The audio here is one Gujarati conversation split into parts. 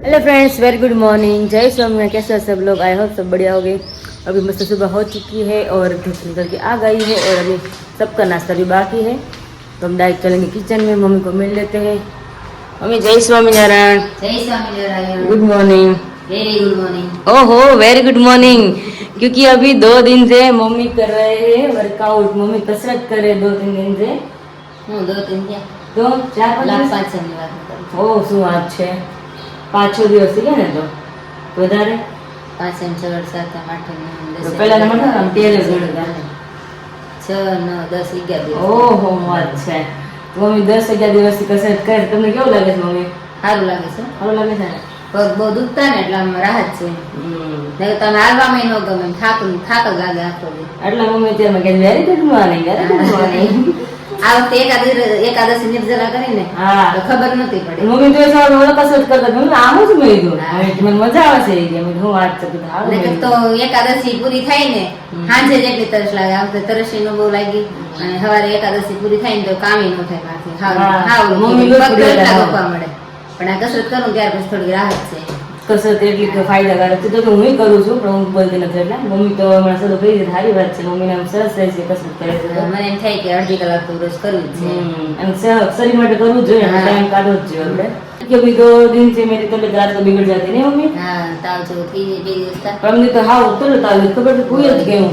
Hello friends, very good morning. जय स्वामी। कैसे हो सब लोग? आई होप सब बढ़िया हो गए। अभी मस्त सुबह हो चुकी है और धूप निकल के आ गई है और अभी सबका नाश्ता भी बाकी है, तो हम डायरेक्ट चलेंगे किचन में, मम्मी को मिल लेते हैं। मम्मी जय स्वामीनारायण। जय Swaminarayan. Good morning. Very good morning. ओहो वेरी गुड मॉर्निंग, क्योंकि अभी 2 दिन से मम्मी कर रहे हैं वर्कआउट। मम्मी कसरत करे 2-3 दिन से। 2-3 क्या 4-5 શનિવાર ઓ શું વાત છે, 5-6 દિવસ થઈ ગયા ને, તો વધારે 5 6 7 8 9 10 પહેલા નંબર આમ 13 ગણતા 6 9 10 11 દિવસ. ઓહો વાત છે. મમ્મી 10-11 દિવસથી કસરત કરે, તમને કેવું લાગે છે મમ્મી? સારું લાગે છે. સારું લાગે છે ને? પગ બહુ દુખતા ને એટલે આમ રાહત છે. નહીં તમે હાલવામાં ન ગમે, થાક જ લાગે આખો દી. એટલે મમ્મી અત્યારમાં કે very good morning, very good morning. આ વખતે એકાદશી નિર્જલા કરીને હા તો ખબર નથી પડી. મમ્મી તો સવારે મને કસરત કરતા મમ્મી આમ જ મેં કીધું મને મજા આવે છે કે હું વાત કરતી નકર તો એકાદશી પૂરી થાય ને સાંજે જ એટલી તરસ લાગે. આ વખતે તરસી નો બહુ લાગી અને સવારે એકાદશી પૂરી થાય ને તો કામ ન થાય પાછી. હાવ મમ્મી ગપવા મળે. પણ આ કસરત કરું ત્યાર પછી થોડી રાહત છે. કસરત એટલી ફાયદાકારક છે, તો હું કરું છું પણ હું બોલતી નથી. એટલે મમ્મી તો હમણાં સદો કહી દે સારી વાત છે, મમ્મીને આમ સરસ રહે છે કસરત કરે છે. મને એમ થાય કે અડધી કલાક તો રોજ કરવું જ છે અને શરીર માટે કરવું જ જોઈએ, ટાઈમ કાઢવો જ જોઈએ આપણે. કે ભાઈ 2 दिन से मेरी तबीयत रात को बिगड़ जाती नहीं मम्मी? हाँ ताव जो थी 2 દિવસ था हमने तो हाँ उतर ताव खबर तो हुई જ ગયું.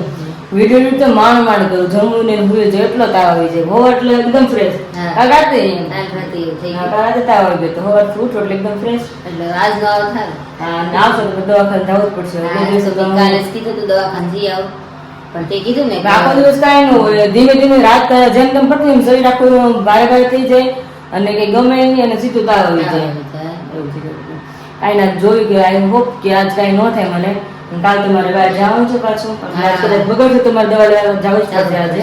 વિડિયો તો માંડ કરું, જમવું ને હુએ જ એટલો તાવ આવી જાય. હો એટલે એકદમ ફ્રેશ. આ રાતે રાતે થઈ હા રાતે તાવ આવી ગયો તો હવાર ફૂટ એટલે એકદમ ફ્રેશ. એટલે આજ નો આવ થાય. હા આવશો તો દવાખાને જવું જ પડશે. બે દિવસ તો કાલે જ કીધું તું દવાખાને જઈ આવ, પણ તે કીધું ને આખો દિવસ કાંઈ ન હોય, ધીમે ધીમે રાત જેમ તેમ પડતી એમ શરીર આખું ભારે થઈ જાય અને કઈ ગમે નહીં અને સીધું તાવ આવી જાય. કાંઈ ના જોયું કે આઈ હોપ કે આજ કાંઈ ન થાય મને. કાલ તમારે બહાર જવાનું છે પાછું, કદાચ બગડશે તો મારે દવા લેવા જવું જ પડશે આજે.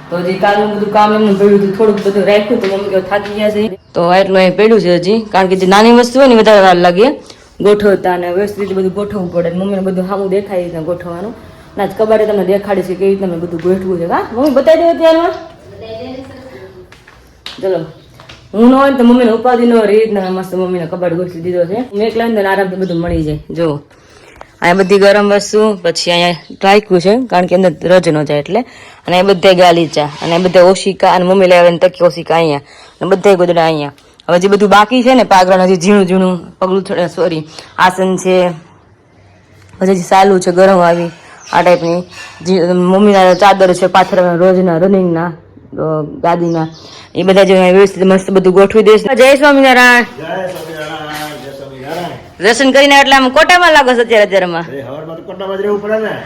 તો હજી કાલનું બધું કામ એમનું પડ્યું હતું, થોડુંક બધું રાખ્યું તો મમ્મી થાકી ગયા છે, તો એટલું અહીં પડ્યું છે હજી. કારણ કે જે નાની વસ્તુ હોય ને વધારે વાર લાગે ગોઠવતા અને વ્યવસ્થિત રીતે બધું ગોઠવવું પડે. મમ્મીને બધું સામું દેખાય રીતના ગોઠવવાનું. ના કબાટે તમને દેખાડી છે કેવી રીતે તમે બધું ગોઠવું છે. હા મમ્મી બતાવી દો ત્યારમાં. ચલો હું ન હોય ને તો મમ્મીને ઉપાધિ ન રીતના મસ્ત મમ્મીને કબાટ ગોઠવી દીધો છે. મેં એકલા અંદર આરામથી બધું મળી જાય. જો અહીંયા બધી ગરમ વસ્તુ, પછી અહીંયા રાખ્યું છે કારણ કે અંદર રજ ન જાય એટલે, અને એ બધા ગાલીચા અને બધા ઓશિકા અને મમ્મી લઈ આવીને તકી ઓશિકા અહીંયા અને બધા ગોદડા અહીંયા. હવે જે બધું બાકી છે ને પાગરણ હજી ઝીણું ઝીણું પગલું સોરી આસન છે, પછી સાલું છે ગરમ આવી આ ટાઈપની, મમ્મીના ચાદર છે પાથરના રોજના રનિંગના ગાદીના, એ બધા જે વ્યવસ્થિત મસ્ત બધું ગોઠવી દઈશ. જય સ્વામિનારાયણ. દર્શન કરીને એટલે આમ કોટામાં લાગો છો અત્યારમાં?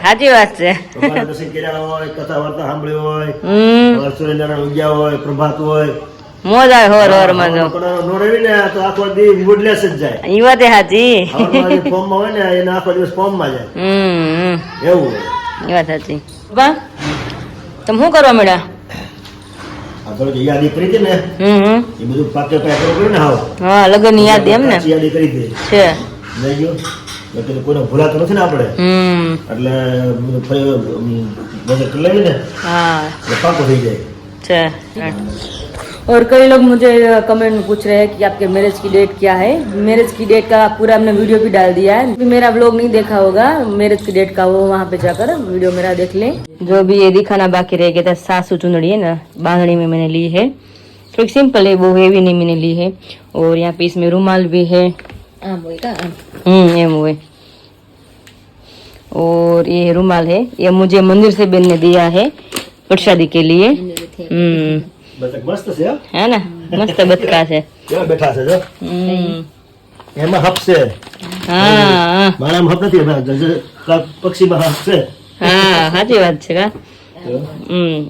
સાચી વાત છે. મોજ આવે હોર હોર માં જો ઈ વાત સાચી. ઈ વાત સાચી. તમે શું કરવા મળ્યા? યાદી કરી હતી ને એ બધું પાકે કર્યું ને. હા લગન ની યાદી એમ ને યાદી કરી હતી છે લઈ ગયો કોઈને ભૂલાતું નથી ને આપણે, એટલે બજેટ લઈ ને हाँ पाको થઈ જાય છે. और कई लोग मुझे कमेंट में पूछ रहे हैं कि आपके मैरिज की डेट क्या है. मैरिज की डेट का पूरा हमने वीडियो भी डाल दिया है. मेरा व्लॉग नहीं देखा होगा मैरिज की डेट का, वो वहाँ पे जाकर वीडियो मेरा देख लें. जो भी ये दिखाना बाकी रह गया था, सासू चुनड़ी है ना बांधनी में मैंने ली है, थोड़ी सिंपल है, वो हेवी नहीं मैंने ली है. और यहाँ पे इसमें रुमाल भी है. एम हुए. और ये रुमाल है, ये मुझे मंदिर से बहन ने दिया है प्रसादी के लिए. મસ્ત છે है ना, मस्त बतका છે. કેવા બેઠા છે જો. એમાં હપ છે. હા મારામાં હપ નથી, પક્ષીમાં હપ છે. હા સાચી વાત છે કા.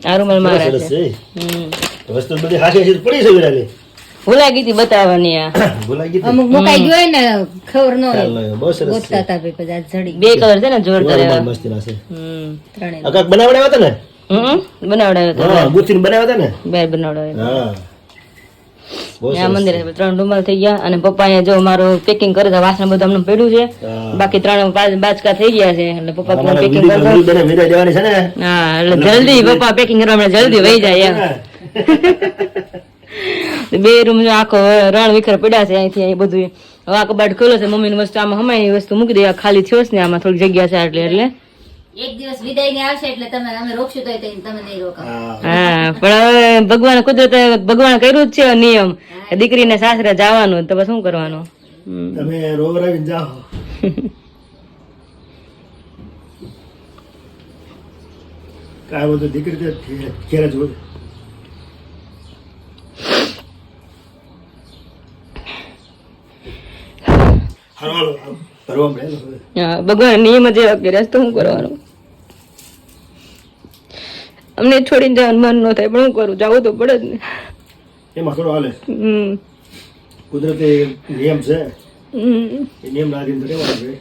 આ રૂમાલ મારા છે. વસ્તુ બધી હાથે છે પડી છે વિરાલી. ભૂલાઈ ગઈ હતી બતાવવાની. આ ભૂલાઈ ગઈ અમુક મુકાઈ ગયો ને ખબર ન હોય. બહુ સરસ ગોતતા હતા ભઈ પછી જડી. 2 કલર છે ને જોરદાર એવા. મસ્ત ના છે. ત્રણે અકાક બનાવડાવ્યા હતા ને. બનાવડાવ્યો હતો. હા ગુથીને બનાવ્યા હતા ને. બે બનાવડાવ્યો. હા આ મંદિર 3 રૂમાલ થઈ ગયા અને પપ્પા અહીંયા જો મારું પેકિંગ કરે છે. વાસણ બધું અમને પડ્યું છે, બાકી 3 બાચકા થઈ ગયા છે એટલે પપ્પા પેકિંગ કરે વિડિયો દેવાની છે ને. હા એટલે જલ્દી પપ્પા પેકિંગ કરવા માટે જલ્દી વહી જાય એમ. 2 રૂમ જો આખો રણ વિખર પડ્યા છે અહીંથી અહીં બધું હવે આ કબાટ ખોલો છે, મમ્મીની વસ્તુ આમાં હમાયની વસ્તુ મૂકી દે, આ ખાલી થયો છે ને આમાં થોડીક જગ્યા છે એટલે એક દિવસ વિદાય ને આવશે એટલે તમે અમે રોકશું તો તમે નહીં રોકો. હા પણ હવે ભગવાન કુદરતે ભગવાન કર્યું જ છે નિયમ કે દીકરીને સાસરે જવાનું, તો શું કરવાનું. તમે રોવરાવીને જાઓ. કાંઈ બધું દીકરી તો ઘેર જ હોય. હાલો કરવા મળે હવે. હા ભગવાન નિયમ જ એવા કર્યા છે, તો શું કરવાનું. અમને છોડીને જવાનું મન ન થાય પણ શું કરું, જવું તો પડે જ ને. એમાં થોડો હાલે. કુદરતી નિયમ છે, એ નિયમ લાગીને રહેવાનું છે.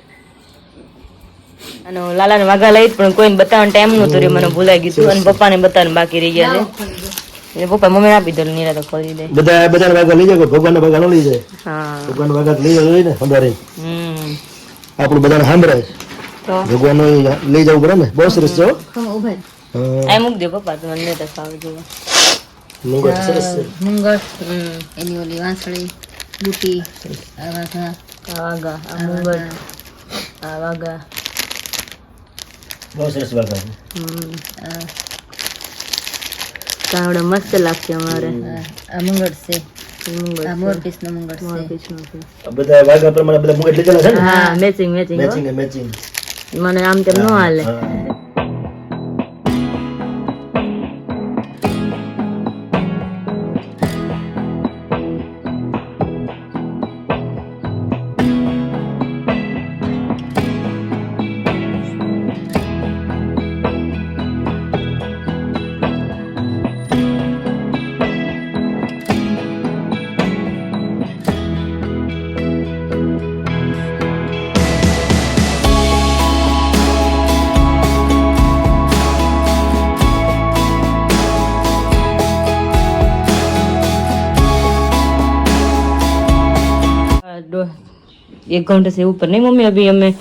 અને લાલાને વાઘા લઈ પણ કોઈને બતાવવાનો ટાઈમ નતો રહ્યો, મને ભૂલાઈ ગયું અને પપ્પાને બતાવવાનું બાકી રહી ગયા છે. પપ્પા મમ્મી આપી દે, નીરા તો ખોલી દે. બધા વાઘા લઈ જાય, ભગવાનના વાઘા ન લઈ જાય. હા ભગવાન વાઘા લઈ જાય ને સંભાળે. આપણું બધાને સાંભળાય, તો ભગવાન લઈ જવું પડે ને. બહુ સરસ છે. આ મૂક દે પપ્પા, તો મને તો ખાવ જોવા. મુંગર સરસ છે. મુંગળ એની ઓલી વાંસળી બુટી આ વાઘા આ વાઘા, આ મુંગળ, આ વાઘા. બહુ સરસ વાઘા છે. તાવડે મસ્ત લાગશે અમારે. આ મુંગળ છે, મુંગળ આ મોરપીસ નો મુંગળ છે. મોરપીસનું છે. આ બધા વાઘા પ્રમાણે બધા મુંગર લીધેલા છે ને. હા મેચિંગ મેચિંગ મેચિંગ મેચિંગ. મને આમ તેમ ન હાલે. एक घंटे से ऊपर नहीं मम्मी, अभी हमें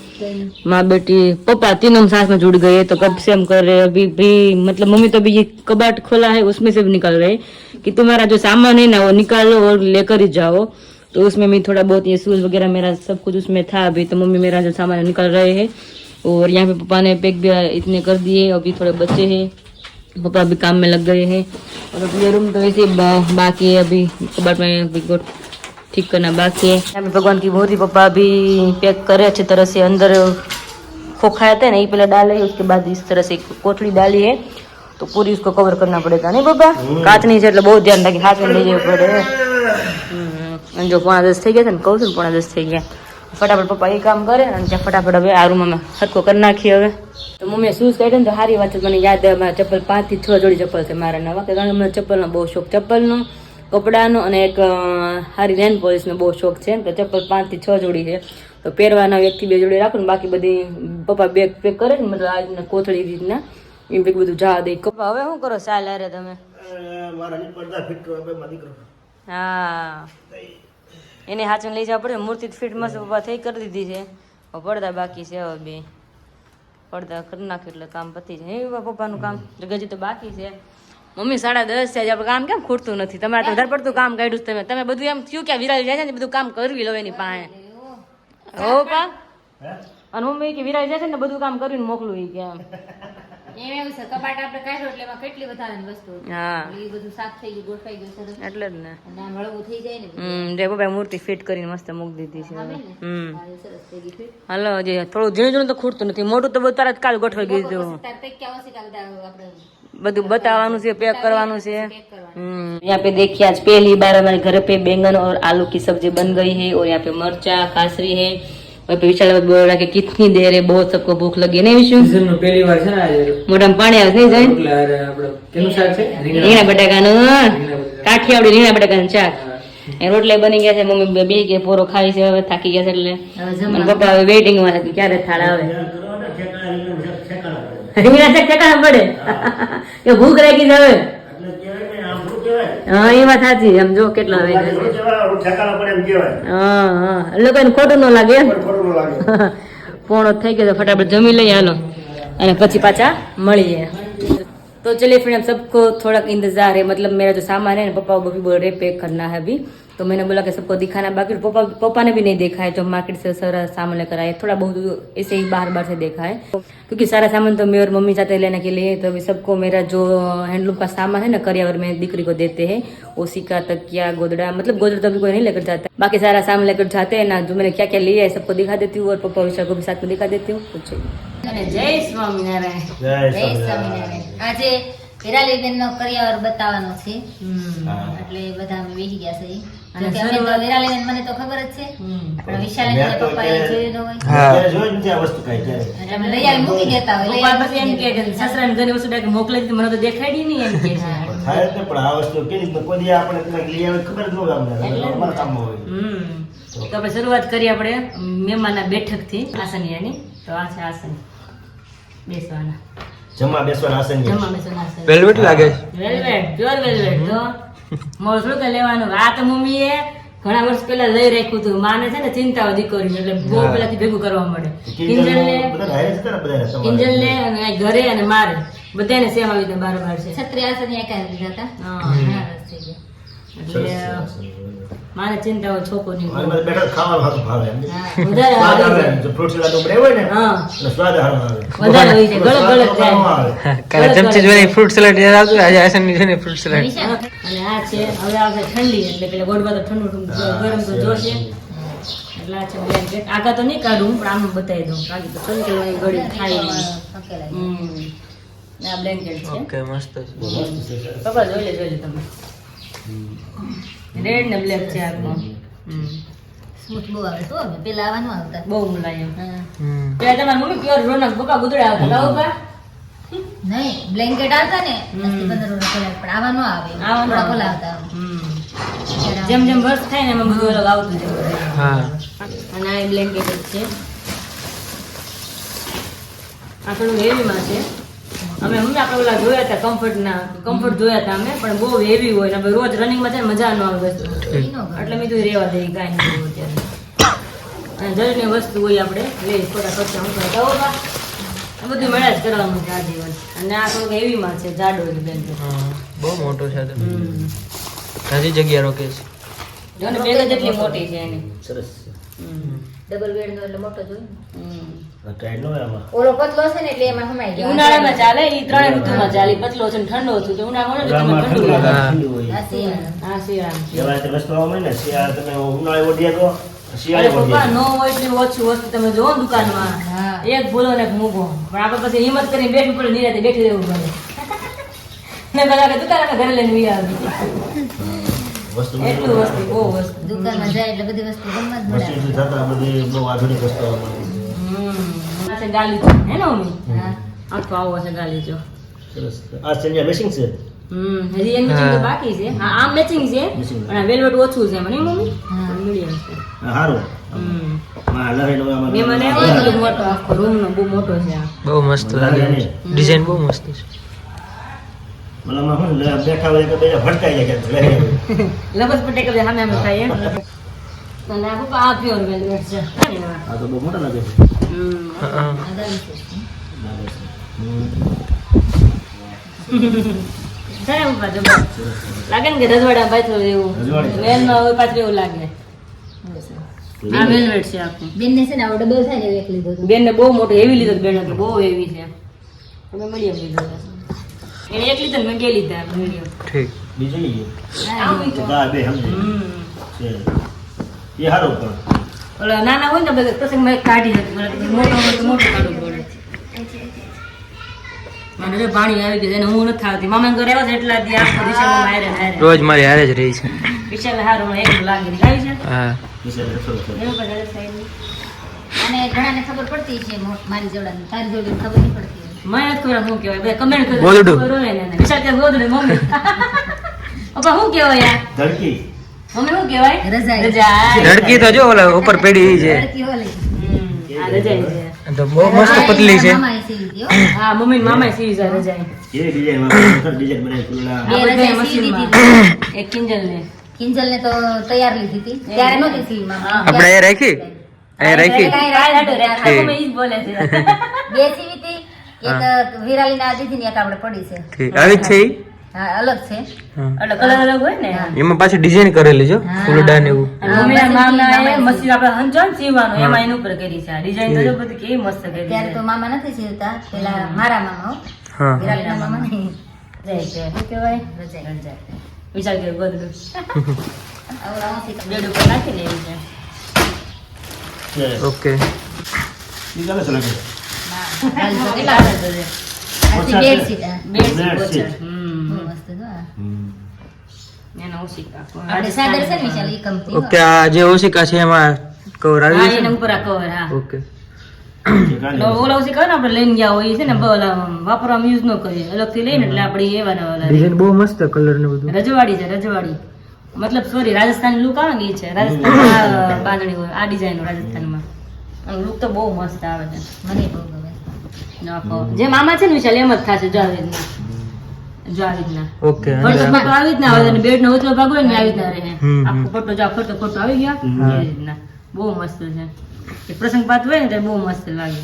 माँ बेटी पापा तीनों साथ में जुड़ गए, तो कब से हम कर रहे हैं अभी भी, मतलब मम्मी तो अभी ये कबाट खोला है उसमें से भी निकल रहे कि तुम्हारा जो सामान है ना वो निकालो और लेकर ही जाओ. तो उसमें भी थोड़ा बहुत ये शूज वगैरह मेरा सब कुछ उसमें था अभी, तो मम्मी मेरा जो सामान निकल रहे हैं. और यहाँ पे पापा ने पैक भी इतने कर दिए, अभी थोड़े बच्चे हैं, पापा अभी काम में लग गए हैं. और अभी ये रूम तो वैसे बाकी है, अभी कबाट में अभी ठीक करना बाकी है. यहाँ पे भगवान की मूर्ति पापा अभी पैक करे अच्छी तरह से, अंदर खोखा आता है ना ये पहले डाले, उसके बाद इस तरह से कोथड़ी डाली है तो पूरी उसको कवर करना पड़ेगा नहीं पापा. कांच नहीं है એટલે બહુ ધ્યાન રાખી હાથ में લઈ જવું પડે. અને જો 9:30 થઈ ગયા છે ને, કહું છું 9:30 થઈ ગયા. ફટાફટ પપ્પા એ કામ કરે અને ત્યાં ફટાફટ હવે આ રૂમ અમે સરખો કરી નાખીએ. હવે તો મમ્મીએ શૂઝ કાઢ્યા ને તો સારી વાત છે, મને યાદ આવે મારા ચપ્પલ 5 થી 6 જોડી ચપ્પલ છે મારા નવા, કારણ કે મને ચપ્પલનો બહુ શોખ, ચપ્પલનો, કપડાનો અને એક સારી નેન પોલિશનો બહુ શોખ છે. તો ચપ્પલ 5 થી 6 જોડી છે, તો પહેરવાના 1 થી 2 જોડી રાખું ને બાકી બધી પપ્પા બેગ પેક કરે ને, મતલબ આ રીતના કોથળી રીતના એમ પેક બધું જવા દે. પપ્પા હવે શું કરો સાલ હારે તમે? મારા ની પડદા ફિટ કરવા બે માં દીકરો. હા એને હાચું લઈ જવા પડે, મૂર્તિ ફિટ મસ્ત પપ્પા થઈ કરી દીધી છે, પડદા બાકી છે. હવે બે પડદા કરી નાખ્યું એટલે કામ પતી જાય. એ પપ્પાનું કામ હજી તો બાકી છે. મમ્મી 10:30 છે, આપણે કામ કેમ ખૂટતું નથી? તમારે તો વધારે પડતું કામ કાઢ્યું છે તમે બધું એમ થયું કે વિરાજ જાય છે ને બધું કામ કરવી લો એની પાસે. હો પા અને મમ્મી કે વિરાજ જાય છે ને બધું કામ કરીને મોકલું એ કે એમ. એમ એવું છે કબાટ આપણે કાઢ્યો એટલે એમાં કેટલી વધારાની વસ્તુ હા એ બધું સાફ થઈ ગયું, ગોઠવાઈ ગયું સરસ, એટલે જ ને. અને આમ હળવું થઈ જાય ને. જે પપ્પાએ મૂર્તિ ફિટ કરીને મસ્ત મૂકી દીધી છે. હા, એ સરસ થઈ ગઈ ફિટ. હાલો હજી થોડું ઝીણું ઝીણું તો ખૂટતું નથી, મોટું તો બધું તરત કાલ ગોઠવાઈ ગયું હતું. તાર તક ક્યાં ઓછી કાલ આપણે બધું बतावानु से पैक करवानु से. પેક કરવાનું. यहाँ पे देखिए आज पहली बार हमारे घर पे बैंगन और आलू की सब्जी बन गई है, और यहाँ पे मरचा कासरी है. और पे विशाल बोल रहा कि कितनी देर है, बहुत सबको भूख लगी नहीं विशु? सीजन में पहली बार છે ને આજે મોઢામાં પાણી આવે નહીં જાય? એટલે આપણે કેનું શાક છે? રીંગણા બટાકાનું, કાઠિયાવાડી રીંગણા બટાકાનું શાક. એ રોટલા બની ગયા છે, મમ્મી બે કે પોરો ખાઈ છે, હવે થાકી ગયા છે એટલે અને પપ્પા હવે વેઇટિંગ માં છે ક્યારે થાળ આવે. રીંગણા શાક ઠેકાણા પડે કે ભૂખ લાગી જ હવે. હા એ વાત સાચી, આમ જો કેટલા આવે લોકોને ખોટું ન લાગે. પોણો થઈ ગયો, ફટાફટ જમી લઈએ હાલો અને પછી પાછા મળીએ. तो चलिए फ्रेंड, सबको थोड़ा इंतजार है, मतलब मेरा जो सामान है ना पापा वो भी बोल रहे पैक करना है अभी, तो मैंने बोला कि सबको दिखाना, बाकी पापा ने भी नहीं देखा है, जो मार्केट से सारा सामान लेकर आए, थोड़ा बहुत ऐसे ही बाहर से देखा है, क्योंकि सारा सामान तो मैं और मम्मी जाते हैं लेने के लिए, तो अभी सबको मेरा जो हैंडलूम का सामान है ना, करियावर में दीकरी को देते हैं, ओसी का तकिया, गोदड़ा, मतलब गोदड़ा तो अभी कोई नहीं लेकर जाता, बाकी सारा सामान लेकर जाते हैं ना, जो मैंने क्या क्या लिया है सबको दिखा देती हूँ, और पप्पा विशाल को भी साथ में दिखा देती हूँ। कुछ जय स्वामीनारायण। જય જય સ્વામિનારાયણ. સ્વામિનારાયણ. આજે વિરાલીબેન નો કરિયાવર બતાવવાનો છે, એટલે બધા અમે બેસી ગયા છે. જો કે અમે તો વિરાલીબેન મને તો ખબર જ છે, પણ વિશાલ અને પપ્પાએ જોયું ન હોય, ત્યારે જોઈ નથી આ વસ્તુ કાંઈ ત્યારે. એટલે અમે લઈ આવી મૂકી દેતા હોય, લઈ પપ્પા આવી પછી એમ મૂકી કે દેતા. સસરાને ઘણી વસ્તુ ડાયરેક્ટ મોકલી દીધી, મને તો દેખાડી નહીં એમ કે છે. થાય જ ને, પણ આ વસ્તુ કેવી રીતના કોઈ દી આપણે કંઈક લઈ આવે ખબર જ ન હોય અમને. અમારા કામમાં હોય. તો આપણે શરૂઆત કરીએ આપણે મહેમાનના બેઠકથી, આસનિયાની. તો આ છે આસન બેસવાના, જમવા બેસવાના આસન છે. જમવા બેસવાના આસન. વેલ્વેટ લાગે છે. Velvet, pure velvet. તો મોર થોડું કઈ લેવાનું. આ તો મમ્મીએ ઘણા વર્ષ પહેલા લઈ રાખ્યું હતું. માને છે ને ચિંતાઓ દીકરી, એટલે બહુ પહેલાથી ભેગું કરવા મળે. કિંજલને બધા હારે જ કરે બધાને તમારે. કિંજલને અને આ ઘરે અને મારે બધાને સેમ આવી રીતે બારોબાર છે. છત્રી આસન એકાદ લીધા હતા. હા. ઘણા વર્ષ થઈ ગયા. એટલે મારે ચિંતાઓ છોકરી અને મને બેઠા ખાવાનું હાથું ભાવે એમ. વધારે સ્વાદ આવે આવે. છે. જો ફ્રૂટ સલાડ ઉપર હોય ને હા, એટલે સ્વાદ સારો આવે. વધારે હોય છે. ગળક ગળક સ્વાદ ન થાય. આવે. કાલે ચમચી જોઈને ફ્રૂટ સલાડ યાદ આવતું, આજે આસનની જોઈને ફ્રૂટ સલાડ. વિશાલ, અને આ છે હવે આવશે ઠંડી, એટલે પેલા ગોળબા તો ઠંડુ ગરમ તો જોશે, એટલે આ છે બ્લેન્કેટ. આગા તો નહીં કાઢું, પણ આમ બતાવી દઉં, બાકી તો સંકેલવાની ઘડી થાય નહીં. સંકેલાય. આ બ્લેન્કેટ છે. ઓકે, મસ્ત છે. પપ્પા જોઈ લે તમે. રેડ ને બ્લેક છે આખો. સ્મૂથ બહુ આવે તો હવે પેલા આવા ન આવતા. બહુ મુલાયમ. હા. પેલા તમારી મમ્મી પ્યોર રોનક પપ્પા ગુદડા આવતા લાવો પા. નહીં, બ્લેન્કેટ આવતા ને 10-15 વર્ષ પહેલા, પણ આવા ન આવે. આવા ન થોડા આવે. ઓલા આવતા. જેમ જેમ વર્ષ થાય ને એમાં બધું અલગ આવતું જાય. હા. અને આ બ્લેન્કેટ જ છે. આ થોડું હેવીમાં છે. અમે હમણાં આપણે ઓલા જોયા હતા કમ્ફર્ટ જોયા હતા અમે, પણ બહુ હેવી હોય ને આપણે રોજ રનિંગમાં છે ને મજા ન આવે વસ્તુ, ઈ નો ગમે. એટલે મેં કીધું રેવા દઈએ, કાંઈ નહીં જોવું અત્યારે. અને જરૂરની વસ્તુ હોય આપણે લઈ થોડા ખર્ચા હું કરતા હો બા, આ બધું મેળા જ કરવાનું છે આજીવન. અને આ થોડુંક હેવીમાં છે, જાડો છે બ્લેન્કેટ. હા, બહુ મોટો છે આ તો. હજી જગ્યા રોકે છે. જો ને બેગ જેટલી મોટી છે એની. સરસ છે. ડબલ બેડ નો એટલે મોટો જોઈએ. આ ટાઈટ ન હોય આમાં. ઓલો પતલો છે ને એટલે એમાં સમાઈ જાય. ઉનાળામાં ચાલે, ઈ ત્રણેય ઋતુમાં ચાલે. પતલો છે ને ઠંડો છે, તો ઉનાળામાં ને તમને આમાં ઠંડુ ઠંડુ લાગે. લાગે, ઠંડુ હોય. આ શિયાળા. હા, શિયાળામાં. જેવા રીતે વસ્તુ આવવા ને શિયાળા તમે ઉનાળે ઓઢ્યા તો અરે શિયાળે પપ્પા, ઓઢ્યા. નો હોય એટલી ઓછી વસ્તુ તમે જોવો ને દુકાનમાં, હા. એક ભૂલો ને એક મૂકો, પણ આપણે પછી હિંમત કરીને બેઠવું પડે, નિરાતે બેઠી રહેવું પડે. ને બધા કે દુકાન અમે ઘરે લઈને વી આવી. વસ્તુ એટલું વસ્તુ, બહુ વસ્તુ. દુકાનમાં જાય એટલે બધી વસ્તુ ગમત મળે. વસ્તુ થતા બધી બહુ આધુનિક વસ્તુ આવવા માંડી. આ છે ગાલીચો, હે ને મમ્મી? હા. આખો આવો છે ગાલીચો. સરસ. આ સંજ્ઞા મેચિંગ છે. હજી એમ મેચિંગ તો બાકી છે. હા, આમ મેચિંગ છે, Matching. પણ આ વેલ્વેટ ઓછું છે, મને મમ્મી હા. મીડિયમ છે. આ સારું. માં લહેરનો આમાં મેં મને એવો કીધું મોટો, આખો રૂમ નો બહુ મોટો છે આ. બહુ મસ્ત લાગે. ડિઝાઇન બહુ મસ્ત છે. મલામાં શું બેઠા હોય કે બેજા ભટકાઈ જાય કે લહેરે. લબસ પટેક સામે સામે થાય એમ. અને આ પપ્પા આ પ્યોર વેલ્વેટ છે. આ તો બહુ મોટા લાગે છે. હા. આ દાવી છે. છે ને પપ્પા જો લાગે ને કે રજવાડા પાછળ એવું રજવાડી. વેલમાં હોય પાછળ એવું લાગે. આ વેલ્વેટ છે આખું. બેનને છે ને આવો ડબલ થાય ને એવું એક લીધો હતો. બેન ને બહુ મોટો હેવી લીધો, બેન તો બહુ હેવી છે. તમે મીડિયમ લીધો છે. એને એક લીધો ને મેં બે લીધા મીડિયમ. ઠીક. બીજું લઈએ. હા, હા બે સમજે છે. એ સારું પણ ઓલા નાના હોય ને બધા પ્રસંગમાં એક કાઢી શકું, મોટો હોય તો મોટો કાઢવું પડે. મને જો પાણી આવી ગયું, એને હું નથી આવતી. મામા ઘરે આવ્યો છે એટલા દી આખો વિશાલ હારે હારે. રોજ મારી હારે જ રહી છે. વિશાલ હારું એકલું લાગે ને આવી છે. હા. વિશે રસો છે. એવું કરે સાહેબ. અને ઘણાને ખબર પડતી છે મારી જોડાની, તારી જોડીની ખબર નહીં પડતી. મને નથી ખબર શું કહેવાય, બધા કમેન્ટ કરે ગોદડું. ખબર હોય ને. વિશાલ કે ગોદડું મમ્મી. પપ્પા શું કહેવાય યાર? ધડકી. મમ્મી શું કહેવાય? રજાઈ. રજાઈ. ધડકી તો જો ઓલા ઉપર પેડી છે. લડકી ઓલી. આ રજાઈ છે. તો બહુ મસ્ત પતલી છે. મામાએ સીવી હતી, હો. હા, મમ્મી મામા સીવી છે રજાઈ. એ ડિઝાઇન ડિઝાઇન બનાવી પેલા બે આ બધા રજાઈ મશીનમાં. સીવી એક કિંજલ ને. કિંજલને તો તૈયાર લીધી હતી, ત્યારે નહોતી સીવી મામા. હા. આપણે એ રાખી. એ રાખી. તમે ઈ જ બોલે છે. બે સીવી હતી, એક વિરાલીના દીધી ને એક આપણે પડી છે. ઠીક. આવી જ છે ઈ? હા અલગ છે. હા. એટલે કલર અલગ હોય ને એમાં પાછી ડિઝાઇન કરેલી છે ફૂલડા ને એવું. અને મમ્મીના મામના એ મશીન આપણે હંચો ને સીવવાનું એમાં એની ઉપર કરી છે ડિઝાઇન તો જો બધી કેવી મસ્ત કરી ત્યારે તો મામા નથી સીવતા, પેલા મારા મામા હો. હા વિરાલીના મામા નહીં. જાય છે શું કહેવાય રજાઈ. વિચાર કે ગોદડું આવું આવું શીખવા. બેડ ઉપર નાખી લેવી છે છે. ઓકે ઈ ચાલે છે લાગે. હા, તો કેટલા ચાલે છે આથી બેડશીટ, હા. Bed Bed sheet. બહુ મસ્ત છે, હા. એને ઓશિકા આપણે સાદર છે ને વિશાલ, ઈ કંપની હો. ઓકે આ જે ઓશિકા છે એમાં કવર હા આવી એના છે. ઉપર આ કવર હા ઓકે એટલે ઓલા ઓશિકા ને આપણે લઈને ગયા હોય છે ને ઓલા વાપરવામાં યુઝ ન કરીએ અલગથી લઈને એટલે આપણે એવા ને ઓલા ડિઝાઇન બહુ મસ્ત કલર ને બધું. રજવાડી છે રજવાડી મતલબ સોરી રાજસ્થાની લુક આવે ને એ છે રાજસ્થાનમાં બાંધણી હોય આ ડિઝાઇન રાજસ્થાનમાં અને લુક તો બહુ મસ્ત આવે છે મને બહુ ગમે. નાખો જે મામા છે ને વિશાલ એમ જ થશે જો આવી રીતના જો આવી રીતના ઓકે ફરતો ફોટો આવી રીતના આવે અને બેડ નો ઓછલો ભાગ હોય ને આવી રીતના રહે હમ. આખો ફોટો જો ફરતો ફોટો આવી ગયા એ રીતના બહુ મસ્ત છે એક પ્રસંગ પાત હોય ને તો બહુ મસ્ત લાગે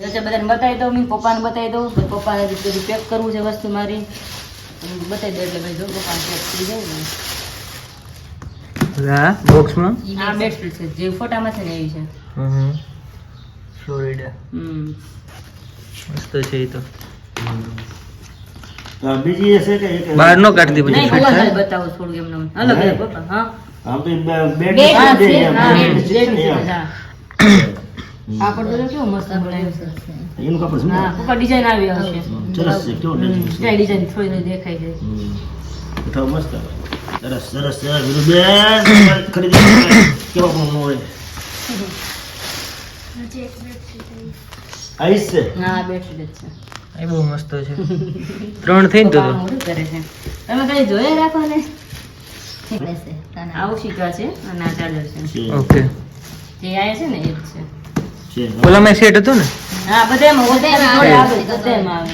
એટલે બધાને બતાવી દઉં મેં પપ્પાને બતાવી દઉં તો પપ્પાને બધું પેક કરવું છે વસ્તુ મારી બતાવી દઉં એટલે ભાઈ જો પપ્પાને પેક થઈ જાય હા બોક્સમાં ને આ બેડશીટ છે જે ફોટામાં છે ને એવી છે ફ્લોરિડા હમ મસ્ત છે એ તો. બીજી એ છે કે એક બહાર નો કાઢતી પછી નહીં ફિટ પપ્પા થાય. બતાવો થોડું એમને અલગ અલગ પપ્પા હા આમ તો બેડ Bed હા, છે, છે, હા, bed છે, bed છે, એમ. હા. આ પડદો જો કેવો મસ્ત બનાવ્યો છે. એનું કાપડ છે ને? હા, ઉપર ડિઝાઇન આવી હશે. સરસ છે, કેવો design છે. ત્યાં ડિઝાઇન થોડી થોડી દેખાય છે. ઉઠાવ મસ્ત સરસ સરસ સરસ વિરુબેન ખરીદી કેવા પણ ન હોય આઈસ છે હા, બેડશીટ જ છે. એ બહુ મસ્ત છે. 3 થઈ ને તો પપ્પા મોઢું કરે છે. તમે કઈ જોયે રાખો ને. બેસે, તાના. આ ઉશિકા છે અને આ ચાર્જર છે. છે ઓકે જે આયા છે ને એ જ છે. છે ઓલામાં સેટ હતું ને. હા, બધામાં બધામાં જોડે આવે, આવે, બધામાં આવે.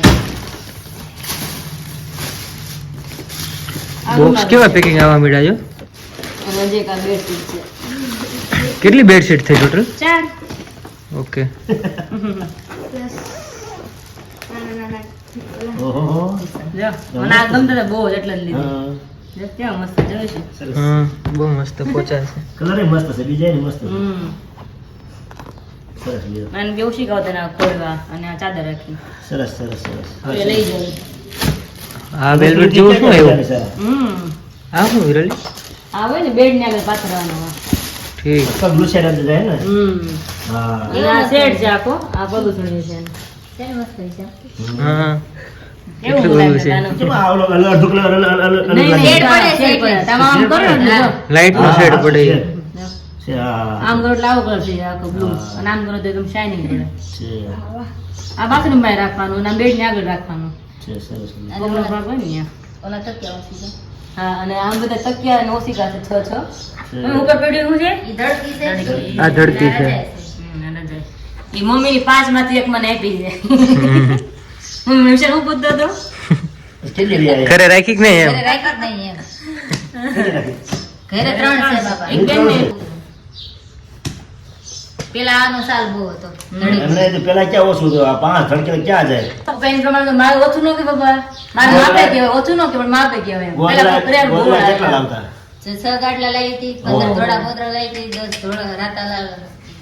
આ બોક્સ રૂમાલ કેવા છે. પેકિંગ આવવા મળ્યા જો. અને જે કા બેડશીટ છે. કેટલી બેડશીટ થઈ ટોટલ? 4 ઓકે ઓહો જો મને આ ગમતો તો બહુ જ એટલે જ લીધું. હા જો કેવા મસ્ત જોયું છે. સરસ હા બહુ મસ્ત પોચા છે. કલર એ મસ્ત છે ડિઝાઇન મસ્ત છે હમ સરસ લ્યો. મને કેવું શીખવતા ના ખોલવા અને આ ચાદર રાખી સરસ સરસ સરસ હવે લઈ જવું. આ વેલ્વેટ જેવું શું આવ્યું? હમ આ શું વિરલી? આ હોય ને બેડ ને આગળ પાથરવાનો આ. ઠીક. सब ब्लू शेड अंदर है ना હમ हाँ અને આ સેટ છે આખો આ પગું છે શેની મસ્ત છે? હા કેવું કેટલું બોલાય બધું છે. તાનું? चलो आओ लोग अलग अलग अलग अलग अलग નહીં, નહીં, શેડ પડે, શેડ પડે. શેડ તમે આમ કરો ને જો. લાઈટ નો શેડ પડે. से हाँ આમ કરો એટલે આવો કલર થઈ જાય આખો બ્લુ અને આમ કરો તો એકદમ શાઇનિંગ પડે से આ બાથરૂમ માં રાખવાનું અને આ બેડ ને આગળ રાખવાનું से सरस અને પગનો ઓલા- ભાગ હોય ને અહીંયા. ઓલા તકિયા ઓછી છે. હા અને આમ બધા તકિયા અને ઓશિકા છે 6 છે. ઉપર પડ્યું શું છે ઈ ધડકી છે? ધડકી. આ ધડકી છે. રજાઈ એ મમ્મી ની 5 માંથી એક મને આપી છે મમ્મી વિશે હું પૂછતો હતો कितने लिया है ઘરે રાખી કે નહીં ઘરે એમ? રાખી જ નહીં એમ. कितने रखे? ઘરે 3 છે બાપા. એક બેન ને પેલા આનો સાલ બહુ હતો. हमने तो पहला क्या वो सोचो आप 5 धड़के क्या आ जाए પેન પ્રમાણે તો મારે ઓછું ન કે બાબા મારે માપે કહેવાય ઓછું ન કે પણ માપે કહેવાય પેલા પકડ્યા બહુ गोदरा कितना લાગ્યા. लावता 6 ગાટલા લાવી હતી, 15 ધોળા ગોદડા લાવી હતી, 10 ધોળા રાતા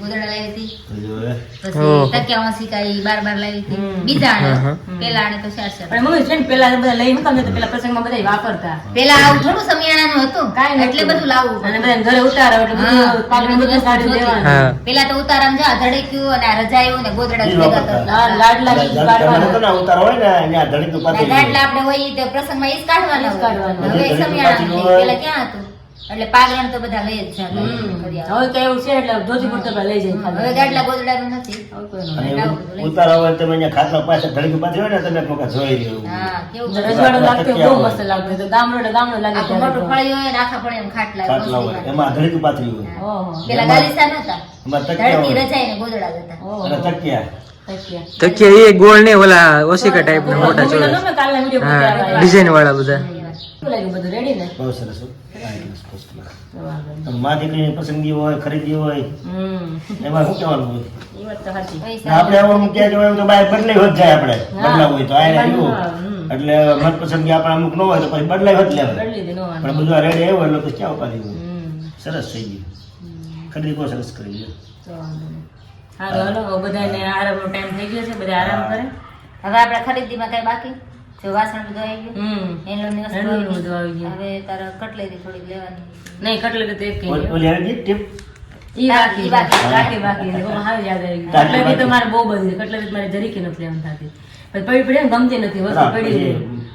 ગોદડા લાવી હતી, जो है પછી તકિયા ઓશિકા ઈ 12 લાવી હતી. હમ. બીજા આણે હા, પેલા આણે તો 4 પણ મમ્મી છે ને પેલા બધા લઈ મૂકતા ને તો પેલા પ્રસંગમાં બધા વાપરતા પેલા આવું થોડું સમિયાણાનું હતું, કાંઈ નહોતું. એટલે બધું લાવવું અને પડતું. બધા ઘરે ઉતારો એટલે હા, બધું પાકને એટલે બધું કાઢી બધું દેવાનું. હા પેલા તો ઉતારામ જા ધડક્યું અને આ રજાયું ને ગોદડા ઈ ભેગા વાપરતા. કરતા. લાડલા ઈ કાઢવાના. ना उतार हो ना यहाँ धड़के ના, पाते ગાટલા આપણે હોય ઈ તે પ્રસંગમાં ઈ જ કાઢવાના ઈ જ કાઢવાના. હોય. હવે એટલે સમિયાણાનું પાછી છે. હોય. પેલા ક્યાં હતું? એટલે પાગરણ તો બધા લઈ જ જાતા. કર્યા. હવે તો એવું છે એટલે ધોતી કુર્તો પેલા લઈ જાય હવે ખાલી. ગાટલા ગોદડાનું નથી. હવે કોઈ ન. અને ઉતારા હોય તમે અહીંયા ખાટલા પાસે ધડકે પાથરી હોય ને તમે લોકો જોઈ રહ્યો હા, કેવું તો બધું. રજવાડું લાગતું હોય, બહુ મસ્ત લાગતું હોય. તો ગામડું લાગે આખું ત્યારે મોટું તો. ફળી હોય ને આખા ફળી એમ ખાટલા હોય, ખાટલા હોય મસ્તીમાં. એમાં ધડકે પાથરી હોય ઓહો. પેલા ગાલીસા નહોતા. એમાં તકિયા ધડકી હોય રજાઈને ગોદડા હતા. ઓહો. અને તકિયા તકિયા. તકિયા એ ગોળ ને ઓલા ઓશિકા ટાઈપ ના મોટા મમ્મીનો ચોરસ. નહોતો કાલના વિડીયો હા મૂક્યા હતા. ડિઝાઇન વાળા બધા. કેવું લાગ્યું બધું રેડી ને બહુ સરસ હો. હા, સરસ, first class. તો વાંધો નહીં. અને માં દીકરીની પસંદગી હોય ખરીદી હોય એમાં શું કહેવાનું હોય એ વાત તો સાચી. પૈસા આપણે આવું ક્યાં જવાનું તો બહાર બદલાઈ હોત જાય આપણે હા. બદલાવ હોય તો આ એમાં રહ્યું ન આવે, એટલે મનપસંદ કે આપણે અમુક ન હોય તો પછી બદલાવી જ લેવાય. બદલી દે, નો વાંધો. પણ બધું આ રેડી આવ્યું એટલે પછી ક્યાં ઉપાધિ હોય. સરસ થઈ ગયું. ખરીદી બહુ સરસ કરી છે. તો વાંધો નહીં. હાલો હાલો હવે બધાને આરામનો ટાઈમ થઈ ગયો છે, બધા આરામ કરે. હવે આપણે ખરીદીમાં કઈ બાકી જો વાસણ બધું આવી ગયું હેન્ડલૂમની વસ્તુ હેન્ડલૂમ આવી બધું આવી ગઈ. ગયું. હવે તારે કટલેરી થોડીક લેવાની નહીં કટલેટ તો એક કઈ ઓલી આવી ગઈ ટીપ. ઈ બાકી ઈ બાકી. બાકી એટલે બહુ સારું યાદ આવી ગયું. કટલેટ તો મારે બહુ બધી છે. કટલેટ મારે જરીકે નથી લેવાનું થતી. પછી પડી પડી ને ગમતી નથી વસ્તુ હા, પડી રહે.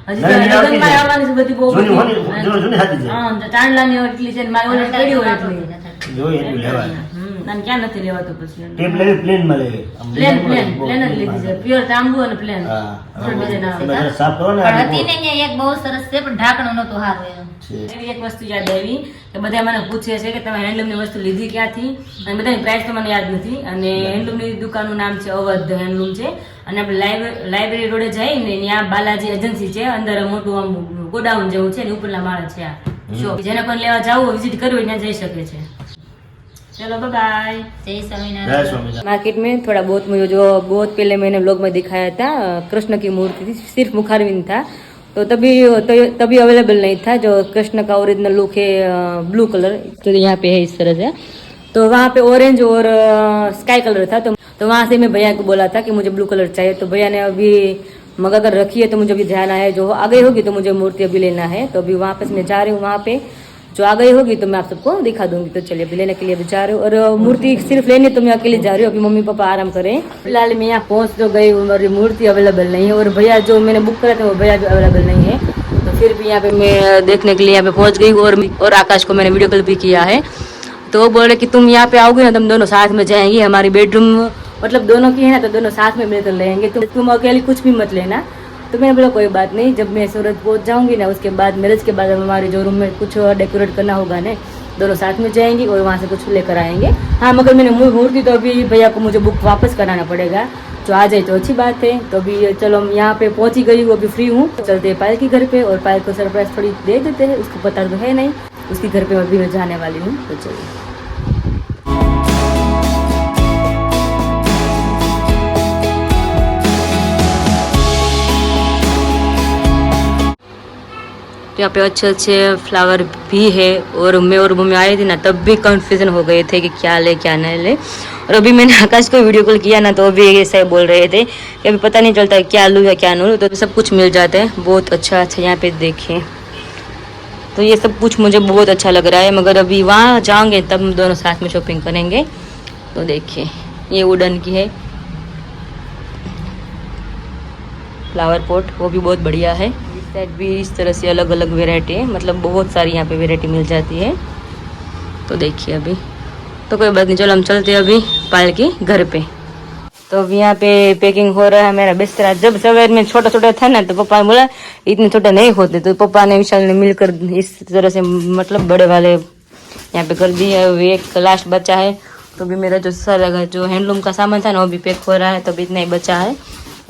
પછી હજી તો નવી આવતી લગ્નમાં જાય. આવવાની છે બધી બહુ જૂની બધી. હોની- જૂની હાથી જાય. હા તો ચાંદલાની એટલી છે ને મારે ઓલી પડી હોય એટલી. જોઈએ એટલું લેવાય. અને ક્યાં નથી લેવાતું પછી ટેપ લેવી પ્લેનમાં લેવી. આમ પ્લેન design પ્લેન બહુ- પ્લેન જ લીધી છે પ્યોર તાંબુ અને પ્લેન હા. થોડી બધી ના તમે જરા સાફ કરો ને પણ આ હતી બહુ ને અહીંયા એક બહુ સરસ છે પણ ઢાંકણું નહોતું સારું એનું છે. એવી એક વસ્તુ યાદ આવી કે બધા મને પૂછે છે કે તમે હેન્ડલૂમની વસ્તુ લીધી ક્યાંથી અને બધાની પ્રાઇસ તો મને યાદ નથી અને હેન્ડલૂમની દુકાનનું નામ છે અવધ હેન્ડલૂમ છે અને આપણે લાઇબ્રેરી રોડે જઈએ ને ત્યાં બાલાજી એજન્સી છે અંદર મોટું આમ ગોડાઉન જેવું છે ને ઉપરના માળે છે આ શોપ જેને પણ લેવા જવું વિઝિટ કરવું હોય ત્યાં જઈ શકે છે चलो बाय बाय જય જય સ્વામિનારાયણ સ્વામિનારાયણ. मार्केट में थोड़ा बहुत मुझे जो बहुत पहले मैंने ब्लॉग में दिखाया था कृष्ण की मूर्ति थी सिर्फ मुखारविंद था तो तभी अवेलेबल नहीं था जो कृष्ण का ओरिजिनल लुक है ब्लू कलर तो यहाँ पे है इस तरह से तो वहाँ पे ऑरेंज और स्काई कलर था तो वहाँ से मैं भैया को बोला था कि मुझे ब्लू कलर चाहिए तो भैया ने अभी मंगा कर रखी है तो मुझे अभी ध्यान आया जो आ गई होगी तो मुझे मूर्ति अभी लेना है तो अभी वहाँ पे मैं जा रही हूँ वहाँ पे जो आ गई होगी तो मैं आप सबको दिखा दूंगी तो चलिए अभी लेने के लिए अभी जा रही हूँ और मूर्ति सिर्फ लेने तो मैं अकेले जा रही हूँ अभी मम्मी पापा आराम करें फिलहाल मैं यहाँ पहुँच तो गई हूँ और मूर्ति अवेलेबल नहीं है और भैया जो मैंने बुक करा था वो भैया भी अवेलेबल नहीं है तो फिर भी यहाँ पे मैं देखने के लिए यहाँ पे पहुँच गई और आकाश को मैंने वीडियो कॉल भी किया है तो वो बोल रहे कि तुम यहाँ पे आओगे ना तुम दोनों साथ में जाएंगी हमारी बेडरूम मतलब दोनों की है ना तो दोनों साथ में मिलकर लेंगे तो तुम अकेले कुछ भी मत लेना तो मैंने बोला कोई बात नहीं जब मैं सूरत पहुंच जाऊंगी ना उसके बाद मैरिज के बाद हमारे जो रूम में कुछ डेकोरेट करना होगा ना दोनों साथ में जाएंगे और वहाँ से कुछ लेकर आएंगे हाँ मगर मैंने मूर्ति तो अभी भैया को मुझे बुक वापस कराना पड़ेगा जो आ जाए तो अच्छी बात है तो अभी चलो हम यहाँ पे पहुँची गई हूँ अभी फ्री हूँ चलते हैं पायल के घर पे और पायल को सरप्राइज थोड़ी दे देते हैं उसको पता तो है नहीं उसके घर पे अभी मैं जाने वाली हूँ तो चलिए तो यहाँ पे अच्छे अच्छे फ्लावर भी है और मैं और मम्मी आई थी ना तब भी कंफ्यूजन हो गए थे कि क्या ले क्या नहीं ले और अभी मैंने आकाश को वीडियो कॉल किया ना तो अभी ऐसा ही बोल रहे थे कि अभी पता नहीं चलता क्या लूँ या क्या नहीं लूँ तो सब कुछ मिल जाता है बहुत अच्छा अच्छा यहाँ पे देखिए तो ये सब कुछ मुझे बहुत अच्छा लग रहा है मगर अभी वहाँ जाएंगे तब हम दोनों साथ में शॉपिंग करेंगे तो देखिए ये वुडन की है फ्लावर पॉट वो भी बहुत बढ़िया है इस साइड भी इस तरह से अलग अलग वेराइटी है मतलब बहुत सारी यहाँ पे वेराइटी मिल जाती है तो देखिए अभी तो कोई बात नहीं चलो हम चलते हैं अभी पायल के घर पे तो अभी यहाँ पे पैकिंग हो रहा है मेरा बिस्तरा जब सवेर में छोटा छोटा था ना तो पापा ने बोला इतने छोटे नहीं होते तो पापा ने विशाल ने मिलकर इस तरह से मतलब बड़े वाले यहाँ पे कर दिए अभी एक लास्ट बचा है तो भी मेरा जो सारा जो हैंडलूम का सामान था ना वो भी पैक हो रहा है तो अभी इतना ही बचा है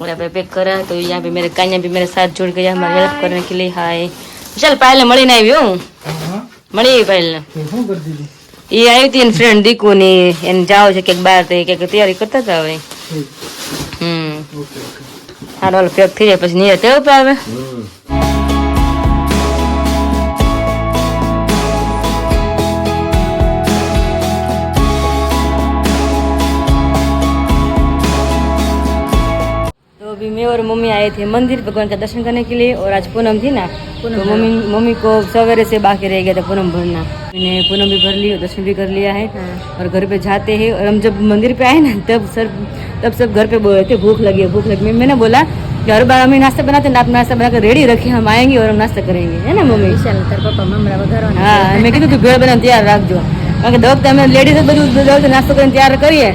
और यहाँ पे पैक करा है तो यहाँ पे मेरे कान्या भी मेरे साथ जुड़ गया हमारी हेल्प करने के लिए हाय चल पायल ने मળી ને આવી હું મળી પાયલ ને શું કરી દીધી એ આવી હતી એની ફ્રેન્ડ દીકુ ની એને જાવ છે કે બહાર તો કે તૈયારી કરતા હતા હવે સારું હાલો પેક થઈ જાય પછી નિયર ટેવ પે આવે अभी मैं और मम्मी आए थे मंदिर भगवान का दर्शन करने के लिए और आज पूनम थी ना तो मम्मी को सवेरे से बाकी रह गया था पूनम भरना मैंने पूनम भी भर ली और दर्शन भी कर लिया है और घर पे जाते हैं और हम जब मंदिर पे आए ना तब सब घर पे बोल रहे थे भूख लगी मैंने बोला कि हर बार हमें नाश्ता बनाते हैं आप नाश्ता बनाकर रेडी रखे हम आएंगे और हम नाश्ता करेंगे है ना मम्मी हाँ मैं कीधु तू भेड़ बनाने तैयार रखो કારણ કે દોસ્ત અમે લેડીઝ બધું નાસ્તો કરીને તૈયાર કરીએ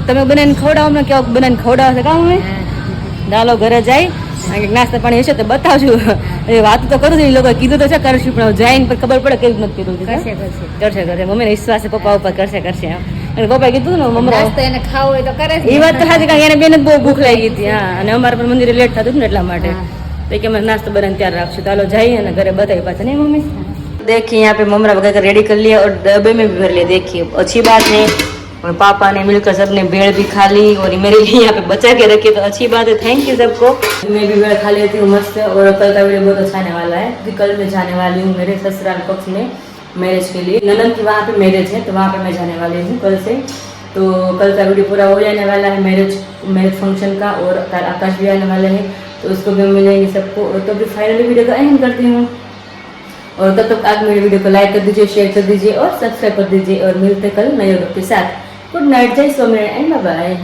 તમે બનાવીને ખવડાવો અમને કેવો બનાવીને ખવડાવશે કામ અમે ચાલો ઘરે જાય નાસ્તા પાણી હશે તો બતાવજો એ વાત તો કરું છું એ લોકો કીધું તો છે કરશું પણ જાય ને ખબર પડે કેવું નથી કીધું કરશે મમ્મીને વિશ્વાસ છે પપ્પા ઉપર કરશે અને પપ્પાએ કીધું ને મમ્મી એને ખાવું હોય તો કરે એ વાત તો સાચી કારણ એને બેને બહુ ભૂખ લાગી હતી હા અને અમારે પણ મંદિરે લેટ થતું હતું ને એટલા માટે तो कि मैं नाश्ता बनाने तैयार रखूँ तो जाइए ना घरे बताइए पास नहीं मम्मी देखिए यहाँ पे ममरा वगैरह रेडी कर लिया और डब्बे में भी भर लिया देखिए अच्छी बात है और पापा ने मिलकर सबने भेड़ भी खा ली और ये मेरे लिए यहाँ पे बचा के रखी, तो अच्छी बात है, थैंक यू सबको। मैं भी भेड़ खा लेती हूँ मस्त। और कल का वीडियो बहुत अच्छा आने वाला है, क्योंकि कल मैं जाने वाली हूँ मेरे ससुराल पक्ष में मैरिज के लिए। ननद की वहाँ पे मैरिज है, तो वहाँ पे मैं जाने वाली हूँ कल से। तो कल का वीडियो पूरा हो जाने वाला है मैरिज फंक्शन का, और कल आकाश भी आने वाले हैं, तो उसको भी मिलेंगे सबको। और तो भी फाइनली वीडियो का एंड करती हूँ, और तब तक आप मेरे वीडियो को लाइक कर दीजिए, शेयर कर दीजिए और सब्सक्राइब कर दीजिए, और मिलते कल नए वीडियो के साथ। गुड नाइट, जय स्वामीनारायण एंड बाय बाय।